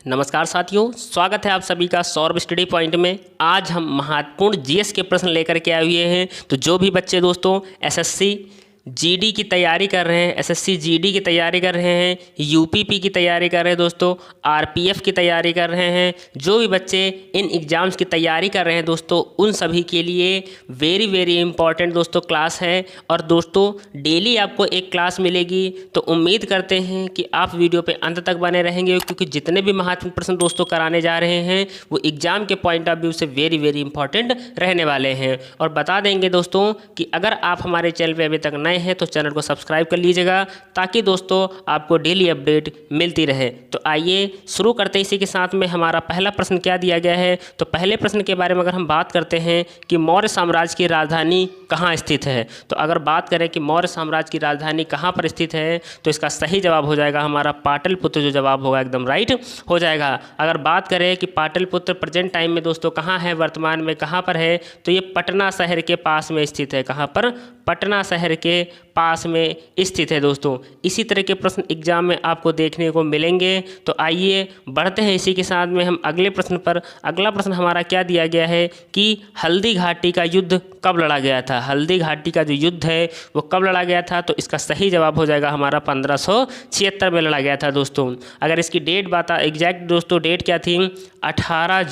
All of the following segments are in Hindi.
नमस्कार साथियों, स्वागत है आप सभी का सौरभ स्टडी पॉइंट में। आज हम महत्वपूर्ण जीएस के प्रश्न लेकर के आए हुए हैं। तो जो भी बच्चे दोस्तों एसएससी जीडी की तैयारी कर रहे हैं, एसएससी जीडी की तैयारी कर रहे हैं, यूपीपी की तैयारी कर रहे हैं दोस्तों, आरपीएफ की तैयारी कर रहे हैं, जो भी बच्चे इन एग्ज़ाम्स की तैयारी कर रहे हैं दोस्तों, उन सभी के लिए वेरी वेरी इंपॉर्टेंट दोस्तों क्लास है। और दोस्तों डेली आपको एक क्लास मिलेगी। तो उम्मीद करते हैं कि आप वीडियो पे अंत तक बने रहेंगे, क्योंकि जितने भी महत्वपूर्ण प्रश्न दोस्तों कराने जा रहे हैं वो एग्ज़ाम के पॉइंट ऑफ व्यू से वेरी वेरी इंपॉर्टेंट रहने वाले हैं। और बता देंगे दोस्तों कि अगर आप हमारे चैनल पे अभी तक नए हैं तो चैनल को सब्सक्राइब कर लीजिएगा, ताकि दोस्तों आपको डेली अपडेट मिलती रहे। तो आइए शुरू करते हैं। इसी के साथ में हमारा पहला प्रश्न क्या दिया गया है। तो पहले प्रश्न के बारे में अगर हम बात करते हैं कि मौर्य साम्राज्य की राजधानी कहाँ स्थित है, तो अगर बात करें कि मौर्य साम्राज्य की राजधानी कहाँ पर स्थित है, तो इसका सही जवाब हो जाएगा हमारा पाटलिपुत्र। जो जवाब होगा एकदम राइट हो जाएगा। अगर बात करें कि पाटलिपुत्र प्रेजेंट टाइम में दोस्तों कहाँ है, वर्तमान में कहाँ पर है, तो ये पटना शहर के पास में स्थित है। कहाँ पर? पटना शहर के पास में स्थित है दोस्तों। इसी तरह के प्रश्न एग्जाम में आपको देखने को मिलेंगे। तो आइए बढ़ते हैं इसी के साथ में हम अगले प्रश्न पर। अगला प्रश्न हमारा क्या दिया गया है कि हल्दी घाटी का युद्ध कब लड़ा गया था। हल्दी घाटी का जो युद्ध है वो कब लड़ा गया था, तो इसका सही जवाब हो जाएगा हमारा 1576 में लड़ा गया था दोस्तों। अगर इसकी डेट बता एग्जैक्ट दोस्तों डेट क्या थी, 18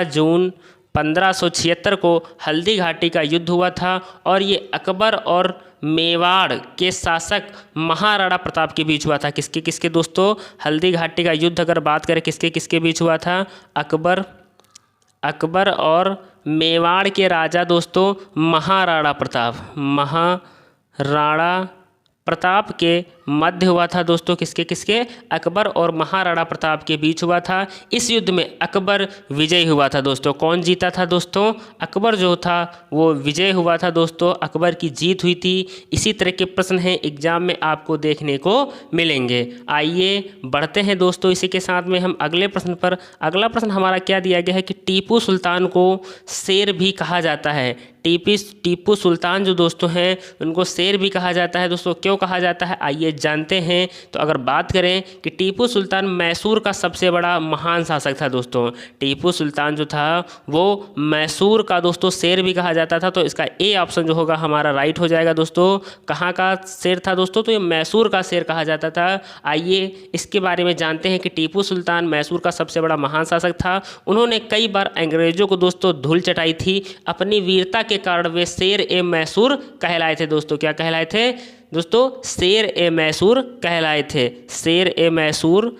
जून 1576 को हल्दी घाटी का युद्ध हुआ था। और ये अकबर और मेवाड़ के शासक महाराणा प्रताप के बीच हुआ था। किसके किसके दोस्तों? हल्दी घाटी का युद्ध अगर बात करें किसके किसके बीच हुआ था, अकबर और मेवाड़ के राजा दोस्तों महाराणा प्रताप के मध्य हुआ था दोस्तों। किसके किसके? अकबर और महाराणा प्रताप के बीच हुआ था। इस युद्ध में अकबर विजयी हुआ था दोस्तों। कौन जीता था दोस्तों? अकबर जो था वो विजय हुआ था दोस्तों, अकबर की जीत हुई थी। इसी तरह के प्रश्न हैं एग्जाम में आपको देखने को मिलेंगे। आइए बढ़ते हैं दोस्तों इसी के साथ में हम अगले प्रश्न पर। अगला प्रश्न हमारा क्या दिया गया है कि टीपू सुल्तान को शेर भी कहा जाता है। टीपू सुल्तान जो दोस्तों हैं उनको शेर भी कहा जाता है दोस्तों। क्यों कहा जाता है आइए जानते हैं। तो अगर बात करें कि टीपू सुल्तान मैसूर का सबसे बड़ा महान शासक था दोस्तों। टीपू सुल्तान जो था वो मैसूर का दोस्तों शेर भी कहा जाता था। तो इसका ए ऑप्शन जो होगा हमारा राइट हो जाएगा दोस्तों। कहाँ का शेर था दोस्तों? तो ये मैसूर का शेर कहा जाता था। आइए इसके बारे में जानते हैं कि टीपू सुल्तान मैसूर का सबसे बड़ा महान शासक था। उन्होंने कई बार अंग्रेजों को दोस्तों धूल चटाई थी। अपनी वीरता के कारण वे शेर ए मैसूर कहलाए थे दोस्तों। क्या कहलाए थे दोस्तों? शेर ए मैसूर कहलाए थे। शेर ए मैसूर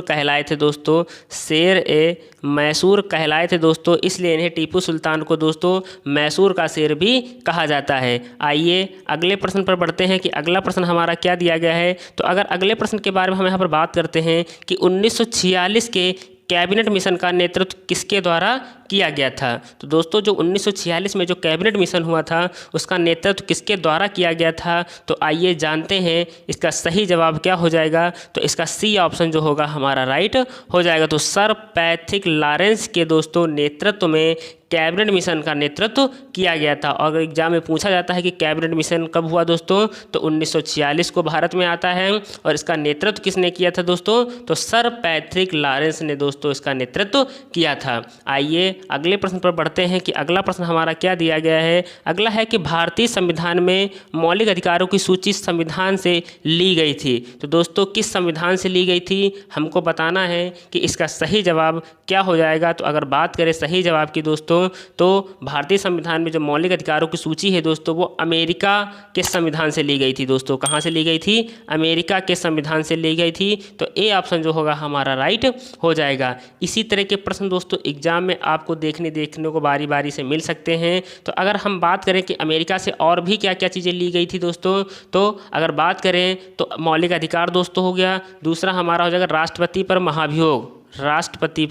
कहलाए थे दोस्तों। शेर ए मैसूर कहलाए थे दोस्तों, इसलिए इन्हें टीपू सुल्तान को दोस्तों मैसूर का शेर भी कहा जाता है। आइए अगले प्रश्न पर बढ़ते हैं कि अगला प्रश्न हमारा क्या दिया गया है। तो अगर अगले प्रश्न के बारे में हम यहाँ पर बात करते हैं कि 1946 के कैबिनेट मिशन का नेतृत्व किसके द्वारा किया गया था। तो दोस्तों जो 1946 में जो कैबिनेट मिशन हुआ था उसका नेतृत्व किसके द्वारा किया गया था, तो आइए जानते हैं इसका सही जवाब क्या हो जाएगा। तो इसका सी ऑप्शन जो होगा हमारा राइट हो जाएगा। तो सर पैट्रिक लॉरेंस के दोस्तों नेतृत्व में कैबिनेट मिशन का नेतृत्व किया गया था। और एग्जाम में पूछा जाता है कि कैबिनेट मिशन कब हुआ दोस्तों, तो 1946 को भारत में आता है। और इसका नेतृत्व किसने किया था दोस्तों, तो सर पैट्रिक लॉरेंस ने दोस्तों इसका नेतृत्व किया था। आइए अगले प्रश्न पर बढ़ते हैं कि अगला प्रश्न हमारा क्या दिया गया है। अगला है कि भारतीय संविधान में मौलिक अधिकारों की सूची संविधान से ली गई थी। तो दोस्तों किस संविधान से ली गई थी हमको बताना है कि इसका सही जवाब क्या हो जाएगा। तो अगर बात करें सही जवाब की दोस्तों, तो भारतीय संविधान में जो मौलिक अधिकारों की सूची है दोस्तों वो अमेरिका के संविधान से ली गई थी दोस्तों। कहाँ से ली गई थी? अमेरिका के संविधान से ली गई थी। तो ए ऑप्शन जो होगा हमारा राइट हो जाएगा। इसी तरह के प्रश्न दोस्तों एग्जाम में आपको देखने को बारी बारी से मिल सकते हैं। तो अगर हम बात करें कि अमेरिका से और भी क्या क्या चीज़ें ली गई थी दोस्तों, तो अगर बात करें तो मौलिक अधिकार दोस्तों हो गया। दूसरा हमारा हो जाएगा राष्ट्रपति पर महाभियोग। राष्ट्रपति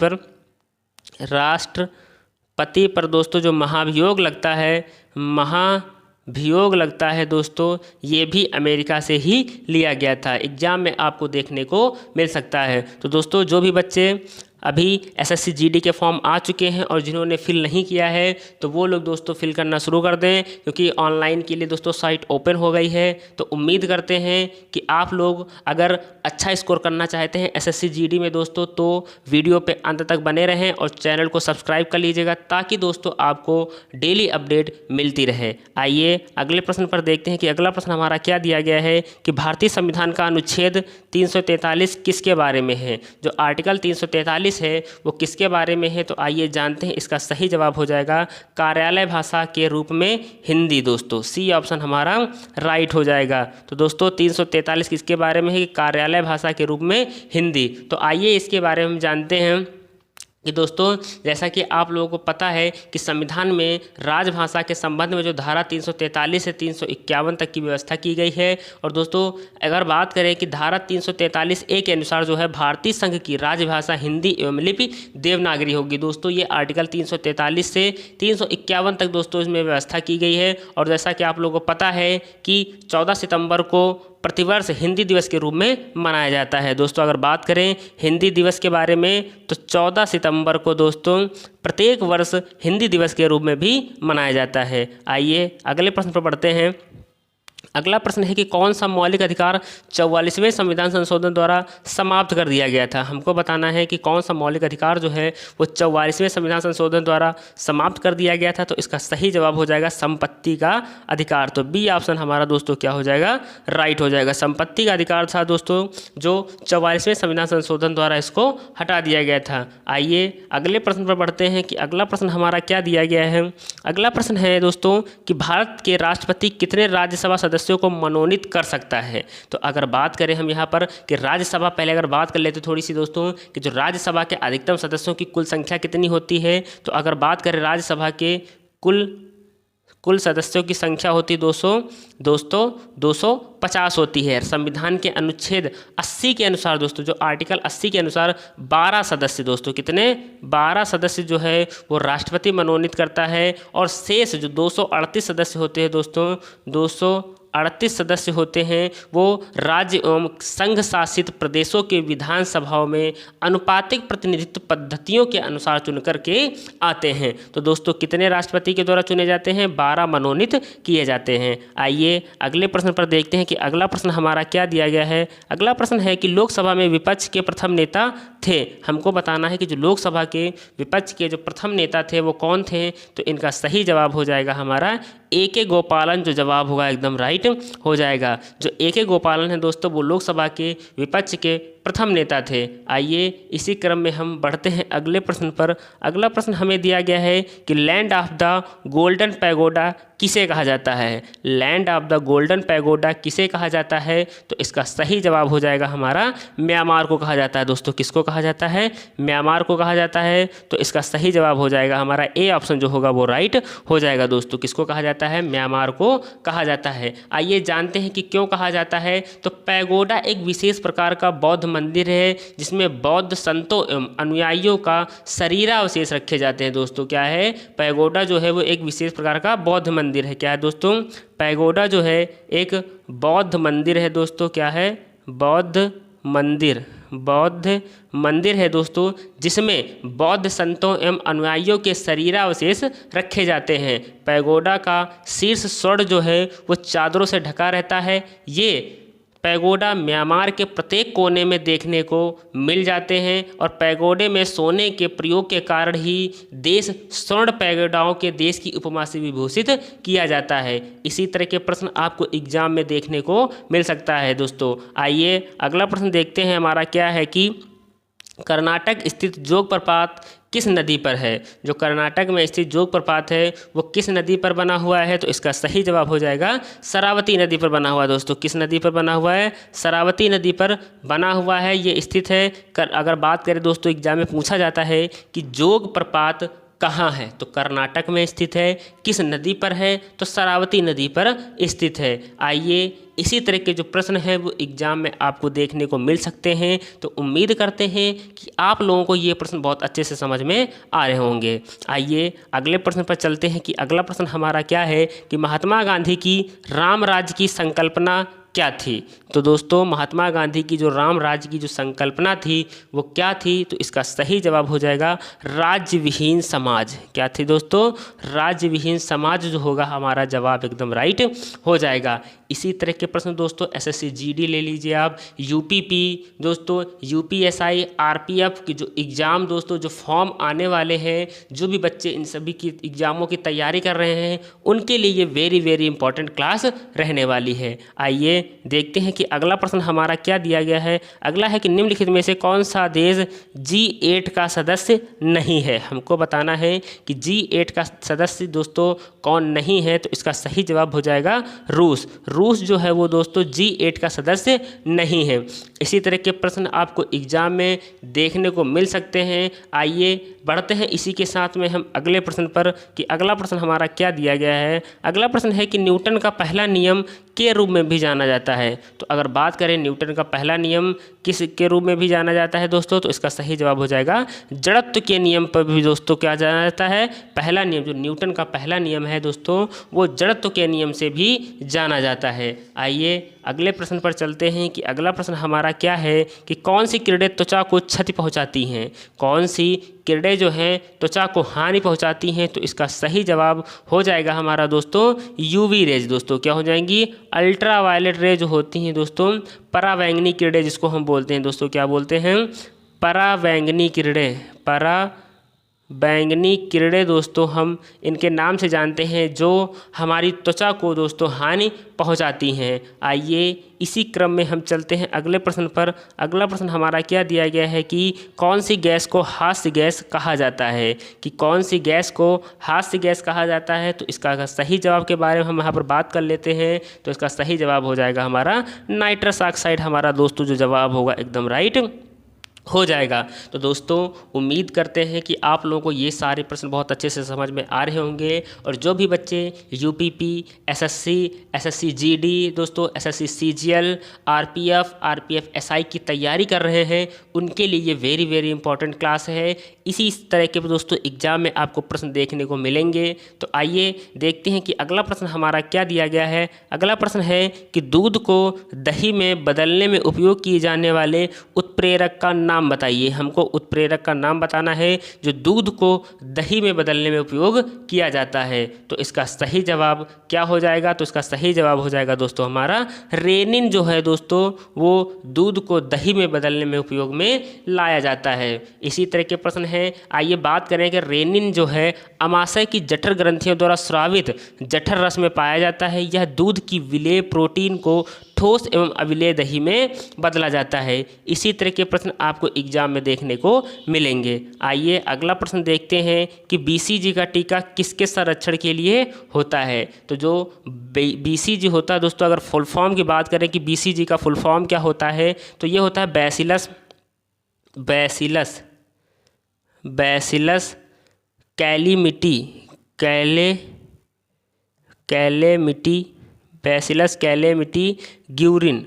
पर दोस्तों जो महाभियोग लगता है दोस्तों, ये भी अमेरिका से ही लिया गया था। एग्जाम में आपको देखने को मिल सकता है। तो दोस्तों जो भी बच्चे अभी एसएससी जीडी के फॉर्म आ चुके हैं और जिन्होंने फिल नहीं किया है तो वो लोग दोस्तों फिल करना शुरू कर दें, क्योंकि ऑनलाइन के लिए दोस्तों साइट ओपन हो गई है। तो उम्मीद करते हैं कि आप लोग अगर अच्छा स्कोर करना चाहते हैं एसएससी जीडी में दोस्तों तो वीडियो पे अंत तक बने रहें और चैनल को सब्सक्राइब कर लीजिएगा, ताकि दोस्तों आपको डेली अपडेट मिलती रहे। आइए अगले प्रश्न पर देखते हैं कि अगला प्रश्न हमारा क्या दिया गया है कि भारतीय संविधान का अनुच्छेद 343 किसके बारे में है। जो आर्टिकल 343 है वो किसके बारे में है, तो आइए जानते हैं। इसका सही जवाब हो जाएगा कार्यालय भाषा के रूप में हिंदी दोस्तों, सी ऑप्शन हमारा राइट हो जाएगा। तो दोस्तों 343 किसके बारे में है कि कार्यालय भाषा के रूप में हिंदी। तो आइए इसके बारे में हम जानते हैं कि दोस्तों जैसा कि आप लोगों को पता है कि संविधान में राजभाषा के संबंध में जो धारा 343 से 351 तक की व्यवस्था की गई है। और दोस्तों अगर बात करें कि धारा 343A के अनुसार जो है भारतीय संघ की राजभाषा हिंदी एवं लिपि देवनागरी होगी। दोस्तों ये आर्टिकल 343 से 351 तक दोस्तों इसमें व्यवस्था की गई है। और जैसा कि आप लोगों को पता है कि 14 सितंबर को प्रतिवर्ष हिंदी दिवस के रूप में मनाया जाता है। दोस्तों अगर बात करें हिंदी दिवस के बारे में तो 14 सितंबर को दोस्तों प्रत्येक वर्ष हिंदी दिवस के रूप में भी मनाया जाता है। आइए अगले प्रश्न पर बढ़ते हैं। अगला प्रश्न है कि कौन सा मौलिक अधिकार 44वें संविधान संशोधन द्वारा समाप्त कर दिया गया था। हमको बताना है कि कौन सा मौलिक अधिकार जो है वो 44वें संविधान संशोधन द्वारा समाप्त कर दिया गया था। तो इसका सही जवाब हो जाएगा संपत्ति का अधिकार। तो बी ऑप्शन हमारा दोस्तों क्या हो जाएगा, राइट हो जाएगा। संपत्ति का अधिकार था दोस्तों जो 44वें संविधान संशोधन द्वारा इसको हटा दिया गया था। आइए अगले प्रश्न पर बढ़ते हैं कि अगला प्रश्न हमारा क्या दिया गया है। अगला प्रश्न है दोस्तों कि भारत के राष्ट्रपति कितने राज्यसभा सदस्यों को मनोनीत कर सकता है। तो अगर बात करें हम यहाँ पर कि राज्यसभा, पहले अगर बात कर लेते थोड़ी सी दोस्तों कि जो राज्यसभा के अधिकतम सदस्यों की कुल संख्या कितनी होती है। तो अगर बात करें राज्यसभा के कुल सदस्यों की संख्या होती है 250 होती है। संविधान के अनुच्छेद 80 के अनुसार दोस्तों, जो आर्टिकल 80 के अनुसार 12 सदस्य दोस्तों, कितने 12 सदस्य जो है वो राष्ट्रपति मनोनीत करता है। और शेष जो 238 सदस्य होते हैं दोस्तों, 238 सदस्य होते हैं वो राज्य एवं संघ शासित प्रदेशों के विधानसभाओं में अनुपातिक प्रतिनिधित्व पद्धतियों के अनुसार चुन करके आते हैं। तो दोस्तों कितने राष्ट्रपति के द्वारा चुने जाते हैं, 12 मनोनीत किए जाते हैं। आइए अगले प्रश्न पर देखते हैं कि अगला प्रश्न हमारा क्या दिया गया है। अगला प्रश्न है कि लोकसभा में विपक्ष के प्रथम नेता थे। हमको बताना है कि जो लोकसभा के विपक्ष के जो प्रथम नेता थे वो कौन थे। तो इनका सही जवाब हो जाएगा हमारा A.K. गोपालन। जो जवाब होगा एकदम राइट हो जाएगा। जो A.K. गोपालन है दोस्तों वो लोकसभा के विपक्ष के प्रथम नेता थे। आइए इसी क्रम में हम बढ़ते हैं अगले प्रश्न पर। अगला प्रश्न हमें दिया गया है कि land of the golden pagoda किसे कहा जाता है। Land of the golden pagoda किसे कहा जाता है। तो इसका सही जवाब हो जाएगा हमारा म्यांमार को कहा जाता है। दोस्तों किसको कहा जाता है, म्यांमार को कहा जाता है। तो इसका सही जवाब हो जाएगा हमारा ए ऑप्शन जो होगा वो राइट हो जाएगा। दोस्तों किसको कहा जाता है, म्यांमार को कहा जाता है। आइए जानते हैं कि क्यों कहा जाता है। तो पैगोडा एक विशेष प्रकार का बौद्ध मंदिर है जिसमें बौद्ध संतों एवं अनुयायियों का शरीरावशेष रखे जाते हैं। दोस्तों क्या है, पैगोडा जो है वो एक विशेष प्रकार का बौद्ध मंदिर है। क्या है दोस्तों, पैगोडा जो है एक बौद्ध मंदिर है। दोस्तों क्या है, बौद्ध मंदिर है दोस्तों, जिसमें बौद्ध संतों एवं अनुयायियों के शरीरावशेष रखे जाते हैं। पैगोडा का शीर्ष स्वर्ण जो है वो चादरों से ढका रहता है। ये पैगोडा म्यांमार के प्रत्येक कोने में देखने को मिल जाते हैं। और पैगोडे में सोने के प्रयोग के कारण ही देश स्वर्ण पैगोडाओं के देश की उपमा से विभूषित किया जाता है। इसी तरह के प्रश्न आपको एग्जाम में देखने को मिल सकता है। दोस्तों आइए अगला प्रश्न देखते हैं हमारा क्या है कि कर्नाटक स्थित जोग प्रपात किस नदी पर है। जो कर्नाटक में स्थित जोग प्रपात है वो किस नदी पर बना हुआ है। तो इसका सही जवाब हो जाएगा शरावती नदी पर बना हुआ है। दोस्तों किस नदी पर बना हुआ है, शरावती नदी पर बना हुआ है, ये स्थित है। अगर बात करें दोस्तों एग्जाम में पूछा जाता है कि जोग प्रपात कहाँ है, तो कर्नाटक में स्थित है। किस नदी पर है, तो शरावती नदी पर स्थित है। आइए इसी तरह के जो प्रश्न हैं वो एग्जाम में आपको देखने को मिल सकते हैं। तो उम्मीद करते हैं कि आप लोगों को ये प्रश्न बहुत अच्छे से समझ में आ रहे होंगे। आइए अगले प्रश्न पर चलते हैं कि अगला प्रश्न हमारा क्या है कि महात्मा गांधी की राम राज्य की संकल्पना क्या थी? तो दोस्तों महात्मा गांधी की जो राम राज्य की जो संकल्पना थी वो क्या थी? तो इसका सही जवाब हो जाएगा राज्य विहीन समाज। क्या थी दोस्तों? राज्य विहीन समाज जो होगा हमारा जवाब एकदम राइट हो जाएगा। इसी तरह के प्रश्न दोस्तों एसएससी जीडी ले लीजिए आप, यूपीपी दोस्तों, यूपीएसआई, आरपीएफ की जो एग्ज़ाम दोस्तों जो फॉर्म आने वाले हैं, जो भी बच्चे इन सभी की एग्ज़ामों की तैयारी कर रहे हैं उनके लिए ये वेरी वेरी इंपॉर्टेंट क्लास रहने वाली है। आइए देखते हैं कि अगला प्रश्न हमारा क्या दिया गया है। अगला है कि निम्नलिखित में से कौन सा देश G8 का सदस्य नहीं है? हमको बताना है कि G8 का सदस्य दोस्तों कौन नहीं है। तो इसका सही जवाब हो जाएगा रूस। रूस जो है वो दोस्तों G8 का सदस्य नहीं है। इसी तरह के प्रश्न आपको एग्जाम में देखने को मिल सकते हैं। आइए बढ़ते हैं इसी के साथ में हम अगले प्रश्न पर कि अगला प्रश्न हमारा क्या दिया गया है। अगला प्रश्न है कि न्यूटन का पहला नियम के रूप में भी जाना जाता है। तो अगर बात करें न्यूटन का पहला नियम किस के रूप में भी जाना जाता है दोस्तों, तो इसका सही जवाब हो जाएगा जड़त्व के नियम पर भी दोस्तों क्या जाना जाता है? पहला नियम जो न्यूटन का पहला नियम है दोस्तों वो जड़त्व के नियम से भी जाना जाता है। आइए अगले प्रश्न पर चलते हैं कि अगला प्रश्न हमारा क्या है कि कौन सी किरणें त्वचा को क्षति पहुंचाती हैं? कौन सी किरणें जो हैं त्वचा को हानि पहुंचाती हैं? तो इसका सही जवाब हो जाएगा हमारा दोस्तों यूवी रेज। दोस्तों क्या हो जाएंगी? अल्ट्रा वायलेट रे जो होती हैं दोस्तों, पराबैंगनी किरणें जिसको हम बोलते हैं दोस्तों, क्या बोलते हैं? पराबैंगनी किरणें। पराबैंगनी किरणें दोस्तों हम इनके नाम से जानते हैं जो हमारी त्वचा को दोस्तों हानि पहुंचाती हैं। आइए इसी क्रम में हम चलते हैं अगले प्रश्न पर। अगला प्रश्न हमारा क्या दिया गया है कि कौन सी गैस को हास्य गैस कहा जाता है? कि कौन सी गैस को हास्य गैस कहा जाता है? तो इसका सही जवाब के बारे में हम यहाँ पर बात कर लेते हैं। तो इसका सही जवाब हो जाएगा हमारा नाइट्रस ऑक्साइड। हमारा दोस्तों जो जवाब होगा एकदम राइट हो जाएगा। तो दोस्तों उम्मीद करते हैं कि आप लोगों को ये सारे प्रश्न बहुत अच्छे से समझ में आ रहे होंगे और जो भी बच्चे यूपीपी, एसएससी जीडी दोस्तों, एसएससी सीजीएल, आरपीएफ एसआई की तैयारी कर रहे हैं उनके लिए ये वेरी वेरी इंपॉर्टेंट क्लास है। इसी तरह के दोस्तों एग्जाम में आपको प्रश्न देखने को मिलेंगे। तो आइए देखते हैं कि अगला प्रश्न हमारा क्या दिया गया है। अगला प्रश्न है कि दूध को दही में बदलने में उपयोग किए जाने वाले उत्प्रेरक का नाम बताइए। हमको उत्प्रेरक का नाम बताना है जो दूध को दही में बदलने में उपयोग किया जाता है। तो इसका सही जवाब क्या हो जाएगा? तो इसका सही जवाब हो जाएगा दोस्तों हमारा रेनिन जो है दोस्तों वो दूध को दही में बदलने में उपयोग में लाया जाता है। इसी तरह के प्रश्न है। आइए बात करें कि रेनिन जो है अमाशय की जठर ग्रंथियों द्वारा स्रावित जठर रस में पाया जाता है। यह दूध की विलेय प्रोटीन को ठोस एवं अविलेय दही में बदला जाता है। इसी तरह के प्रश्न आपको एग्जाम में देखने को मिलेंगे। आइए अगला प्रश्न देखते हैं कि बीसीजी का टीका किसके संरक्षण के लिए होता है? तो जो बीसीजी होता है दोस्तों, अगर फुल फॉर्म की बात करें कि बीसीजी का फुल फॉर्म क्या होता है, तो ये होता है बैसिलस कैलेमिटी ग्यूरिन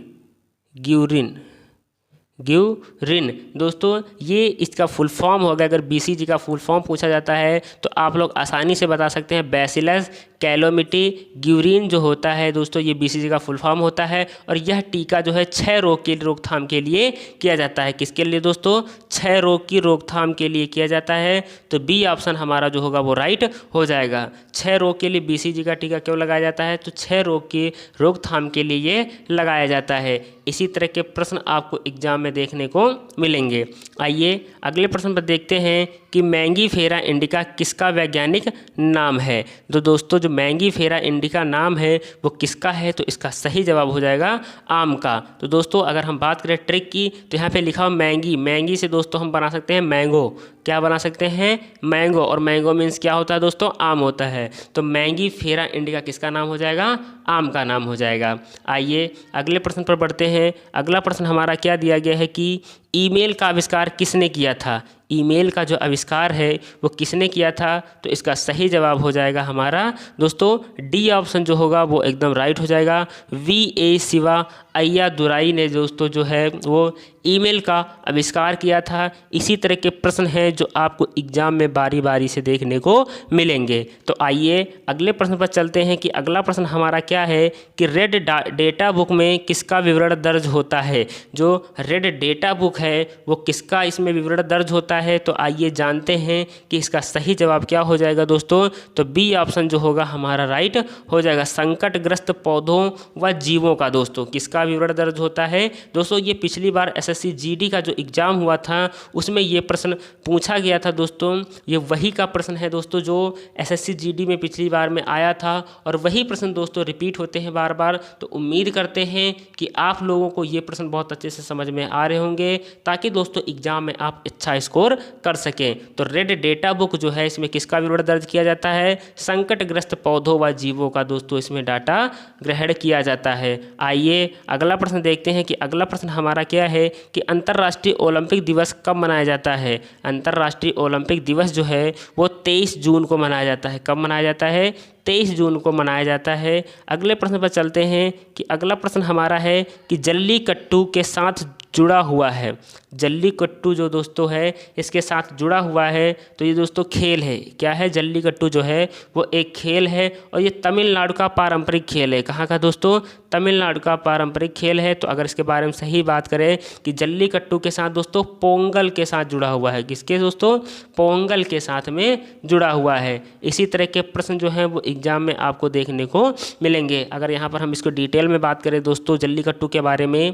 दोस्तों, ये इसका फुल फॉर्म होगा। अगर बीसीजी का फुल फॉर्म पूछा जाता है तो आप लोग आसानी से बता सकते हैं बैसिलस कैलोमिटी ग्यूरिन जो होता है दोस्तों ये बीसीजी का फुल फॉर्म होता है। और यह टीका जो है 6 रोग की रोकथाम के लिए किया जाता है। किसके लिए दोस्तों? 6 रोग की रोकथाम के लिए किया जाता है। तो बी ऑप्शन हमारा जो होगा वो राइट हो जाएगा। 6 रोग के लिए बीसीजी का टीका क्यों लगाया जाता है? तो 6 रोग की रोकथाम के लिए ये लगाया जाता है। इसी तरह के प्रश्न आपको एग्जाम में देखने को मिलेंगे। आइए अगले प्रश्न पर देखते हैं कि मैंगीफेरा इंडिका किसका वैज्ञानिक नाम है? तो दोस्तों जो मैंगीफेरा इंडिका नाम है वो किसका है? तो इसका सही जवाब हो जाएगा आम का। तो दोस्तों अगर हम बात करें ट्रिक की तो यहाँ पे लिखा हो मैंगी से दोस्तों हम बना सकते हैं मैंगो। क्या बना सकते हैं? मैंगो। और मैंगो मीन्स क्या होता है दोस्तों? आम होता है। तो मैंगीफेरा इंडिका किसका नाम हो जाएगा? आम का नाम हो जाएगा। आइए अगले प्रश्न पर बढ़ते हैं। अगला प्रश्न हमारा क्या दिया गया है कि ईमेल का आविष्कार किसने किया था? ईमेल का जो आविष्कार है वो किसने किया था? तो इसका सही जवाब हो जाएगा हमारा दोस्तों डी ऑप्शन जो होगा वो एकदम राइट हो जाएगा। VA शिवा अय्यादुराई ने दोस्तों जो है वो ईमेल का आविष्कार किया था। इसी तरह के प्रश्न हैं जो आपको एग्जाम में बारी बारी से देखने को मिलेंगे। तो आइए अगले प्रश्न पर चलते हैं कि अगला प्रश्न हमारा क्या है कि रेड डेटा बुक में किसका विवरण दर्ज होता है? जो रेड डेटा बुक है वो किसका इसमें विवरण दर्ज होता है? तो आइए जानते हैं कि इसका सही जवाब क्या हो जाएगा दोस्तों। तो बी ऑप्शन जो होगा हमारा राइट हो जाएगा, संकटग्रस्त पौधों व जीवों का दोस्तों किसका विवरण दर्ज होता है? दोस्तों ये पिछली बार SSC GD का जो एग्ज़ाम हुआ था उसमें ये प्रश्न पूछा गया था दोस्तों। ये वही का प्रश्न है दोस्तों जो SSC GD में पिछली बार में आया था और वही प्रश्न दोस्तों रिपीट होते हैं बार बार। तो उम्मीद करते हैं कि आप लोगों को ये प्रश्न बहुत अच्छे से समझ में आ रहे होंगे ताकि दोस्तों एग्जाम में आप अच्छा स्कोर कर सकें। तो रेड डेटा बुक जो है इसमें किसका विवरण दर्ज किया जाता है? संकटग्रस्त पौधों व जीवों का दोस्तों इसमें डाटा ग्रहण किया जाता है। आइए अगला प्रश्न देखते हैं कि अगला प्रश्न हमारा क्या है कि अंतर्राष्ट्रीय ओलंपिक दिवस कब मनाया जाता है? अंतर्राष्ट्रीय ओलंपिक दिवस जो है वो 23 जून को मनाया जाता है। कब मनाया जाता है? 23 जून को मनाया जाता है। अगले प्रश्न पर चलते हैं कि अगला प्रश्न हमारा है कि जल्लीकट्टू के साथ जुड़ा हुआ है। जल्लीकट्टू जो दोस्तों है इसके साथ जुड़ा हुआ है। तो ये दोस्तों खेल है। क्या है? जल्लीकट्टू जो है वो एक खेल है और ये तमिलनाडु का पारंपरिक खेल है। कहाँ का दोस्तों? तमिलनाडु का पारंपरिक खेल है। तो अगर इसके बारे में सही बात करें कि जल्लीकट्टू के साथ दोस्तों पोंगल के साथ जुड़ा हुआ है। किसके दोस्तों? पोंगल के साथ में जुड़ा हुआ है। इसी तरह के प्रश्न जो हैं वो एग्जाम में आपको देखने को मिलेंगे। अगर यहाँ पर हम इसको डिटेल में बात करें दोस्तों जल्लीकट्टू के बारे में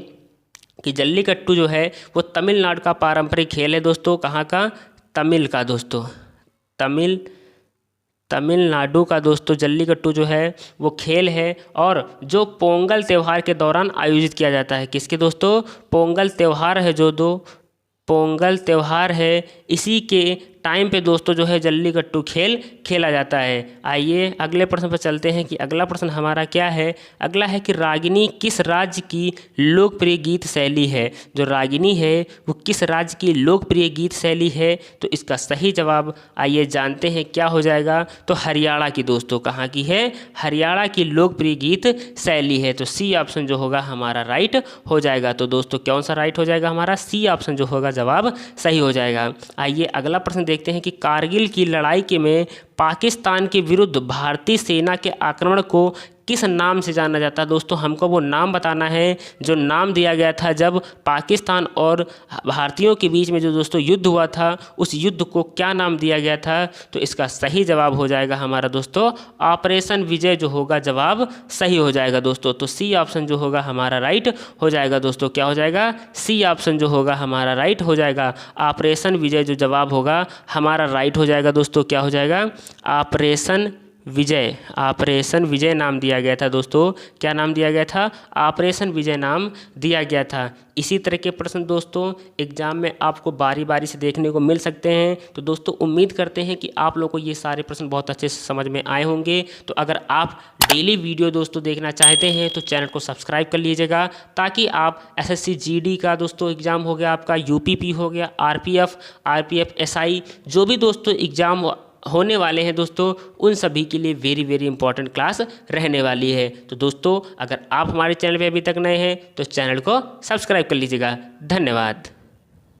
कि जल्लीकट्टू जो है वो तमिलनाडु का पारंपरिक खेल है दोस्तों। कहाँ का? तमिल का दोस्तों, तमिलनाडु का दोस्तों जल्लीकट्टू जो है वो खेल है और जो पोंगल त्यौहार के दौरान आयोजित किया जाता है। किसके दोस्तों? पोंगल त्यौहार है जो पोंगल त्यौहार है इसी के टाइम पे दोस्तों जो है जल्लीकट्टू खेल खेला जाता है। आइए अगले प्रश्न पर चलते हैं कि अगला प्रश्न हमारा क्या है। अगला है कि रागिनी किस राज्य की लोकप्रिय गीत शैली है? जो रागिनी है वो किस राज्य की लोकप्रिय गीत शैली है? तो इसका सही जवाब आइए जानते हैं क्या हो जाएगा। तो हरियाणा की दोस्तों। कहाँ की है? हरियाणा की लोकप्रिय गीत शैली है। तो सी ऑप्शन जो होगा हमारा राइट हो जाएगा। तो दोस्तों कौन सा राइट हो जाएगा हमारा? सी ऑप्शन जो होगा जवाब सही हो जाएगा। आइए अगला प्रश्न देखते हैं कि कारगिल की लड़ाई के में पाकिस्तान के विरुद्ध भारतीय सेना के आक्रमण को किस नाम से जाना जाता है? दोस्तों हमको वो नाम बताना है जो नाम दिया गया था जब पाकिस्तान और भारतीयों के बीच में जो दोस्तों युद्ध हुआ था उस युद्ध को क्या नाम दिया गया था? तो इसका सही जवाब हो जाएगा हमारा दोस्तों ऑपरेशन विजय जो होगा जवाब सही हो जाएगा दोस्तों। तो सी ऑप्शन जो होगा हमारा राइट हो जाएगा दोस्तों। क्या हो जाएगा? सी ऑप्शन जो होगा हमारा राइट हो जाएगा। ऑपरेशन विजय जो जवाब होगा हमारा राइट हो जाएगा दोस्तों। क्या हो जाएगा? ऑपरेशन विजय नाम दिया गया था दोस्तों। क्या नाम दिया गया था? ऑपरेशन विजय नाम दिया गया था। इसी तरह के प्रश्न दोस्तों एग्जाम में आपको बारी बारी से देखने को मिल सकते हैं। तो दोस्तों उम्मीद करते हैं कि आप लोगों को ये सारे प्रश्न बहुत अच्छे से समझ में आए होंगे। तो अगर आप डेली वीडियो दोस्तों देखना चाहते हैं तो चैनल को सब्सक्राइब कर लीजिएगा ताकि आप SSC GD का दोस्तों एग्ज़ाम हो गया, आपका UPP हो गया, RPF SI जो भी दोस्तों एग्ज़ाम होने वाले हैं दोस्तों उन सभी के लिए वेरी वेरी इंपॉर्टेंट क्लास रहने वाली है। तो दोस्तों अगर आप हमारे चैनल पे अभी तक नए हैं तो चैनल को सब्सक्राइब कर लीजिएगा। धन्यवाद।